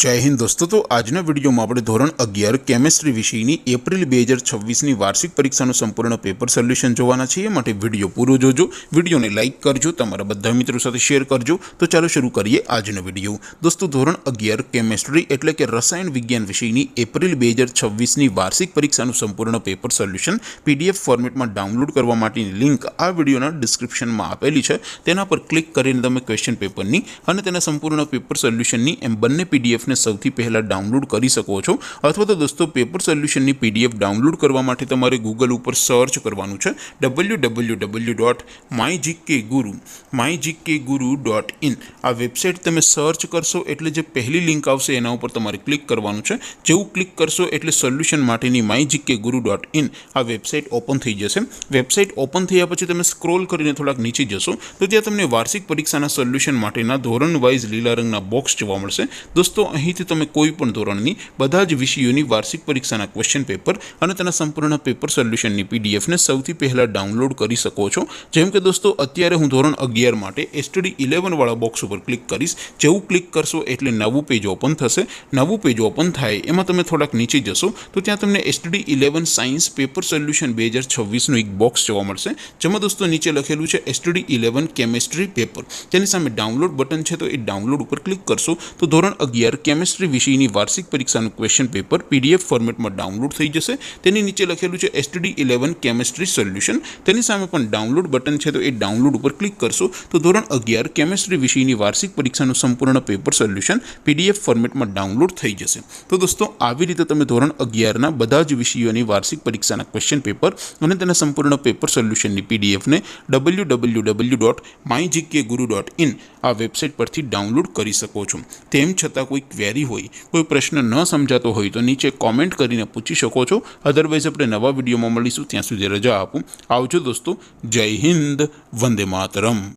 जय हिंद दोस्तों। तो आजना विडियो में આપણે ધોરણ 11 કેમેસ્ટ્રી વિષયની એપ્રિલ 2026ની વાર્ષિક પરીક્ષાનું સંપૂર્ણ પેપર સોલ્યુશન જોવાના છીએ। માટે વિડિયો પૂરો જોજો, વિડિયોને લાઈક કરજો, તમારા બધા મિત્રો સાથે શેર કરજો। તો ચાલો શરૂ કરીએ આજનો વિડિયો। दोस्तों ધોરણ 11 કેમેસ્ટ્રી એટલે કે રસાયણ વિજ્ઞાન વિષયની એપ્રિલ 2026ની વાર્ષિક પરીક્ષાનું સંપૂર્ણ પેપર સોલ્યુશન પીડીએફ ફોર્મેટમાં ડાઉનલોડ કરવા માટેની લિંક આ વિડિયોના ડિસ્ક્રિપ્શનમાં આપેલી છે। તેના પર ક્લિક કરીને તમે ક્વેશ્ચન પેપરની અને તેના સંપૂર્ણ પેપર સોલ્યુશનની એમ બંને પીડીએફ ने સૌથી પહેલા ડાઉનલોડ કરી શકો છો। અથવા તો દોસ્તો પેપર સોલ્યુશનની પીડીએફ ડાઉનલોડ કરવા માટે તમારે ગૂગલ ઉપર સર્ચ કરવાનું છે www.mygkguru.in। આ વેબસાઇટ તમે સર્ચ કરશો એટલે જે પહેલી લિંક આવશે એના ઉપર તમારે ક્લિક કરવાનું છે। જેવું ક્લિક કરશો એટલે સોલ્યુશન માટેની mygkguru.in આ વેબસાઇટ ઓપન થઈ જશે। વેબસાઇટ ઓપન થયા પછી તમે સ્ક્રોલ કરીને થોડાક નીચે જશો તો ત્યાં તમને વાર્ષિક પરીક્ષાના સોલ્યુશન માટેના ધોરણ વાઇઝ લીલા રંગના બોક્સ જોવા મળશે। दोस्तों અહીંથી તમે કોઈ પણ ધોરણની બધા જ વિષયોની વાર્ષિક પરીક્ષાના ક્વેશ્ચન પેપર અને તેના સંપૂર્ણ પેપર સોલ્યુશનની પીડીએફને સૌથી પહેલા ડાઉનલોડ કરી શકો છો। જેમ કે દોસ્તો અત્યારે હું ધોરણ 11 માટે એસટીડી 11 વાળા બોક્સ ઉપર ક્લિક કરીશ। જેવું ક્લિક કરશો એટલે નવું પેજ ઓપન થશે। નવું પેજ ઓપન થાય એમાં તમે થોડાક નીચે જશો તો ત્યાં તમને એસટીડી 11 સાયન્સ પેપર સોલ્યુશન 2026નું એક બોક્સ જોવા મળશે। જેમાં દોસ્તો નીચે લખેલું છે એસટીડી 11 કેમેસ્ટ્રી પેપર। તેની સામે ડાઉનલોડ બટન છે તો એ ડાઉનલોડ ઉપર ક્લિક કરશો તો ધોરણ 11 કેમેસ્ટ્રી વિષયની વાર્ષિક પરીક્ષાનું ક્વેશ્ચન પેપર પીડીએફ ફોર્મેટમાં ડાઉનલોડ થઈ જશે। તેની નીચે લખેલું છે એસટીડી 11 કેમેસ્ટ્રી સોલ્યુશન। તેની સામે પણ ડાઉનલોડ બટન છે તો એ ડાઉનલોડ ઉપર ક્લિક કરશો તો ધોરણ 11 કેમેસ્ટ્રી વિષયની વાર્ષિક પરીક્ષાનું સંપૂર્ણ પેપર સોલ્યુશન પીડીએફ ફોર્મેટમાં ડાઉનલોડ થઈ જશે। તો દોસ્તો આવી રીતે તમે ધોરણ 11ના બધા જ વિષયોની વાર્ષિક પરીક્ષાના ક્વેશ્ચન પેપર અને તેના સંપૂર્ણ પેપર સોલ્યુશનની પીડીએફને www.mygkguru.in આ વેબસાઇટ પરથી ડાઉનલોડ કરી શકો છો। તેમ છતાં કોઈ ક્વેરી હોય, કોઈ પ્રશ્ન ન સમજાતો હોય તો નીચે કોમેન્ટ કરીને પૂછી શકો છો। અધરવાઇઝ આપણે નવા વિડીયોમાં મળીશું, ત્યાં સુધી રજા આપું। આવજો દોસ્તો, જય હિન્દ, વંદે માતરમ।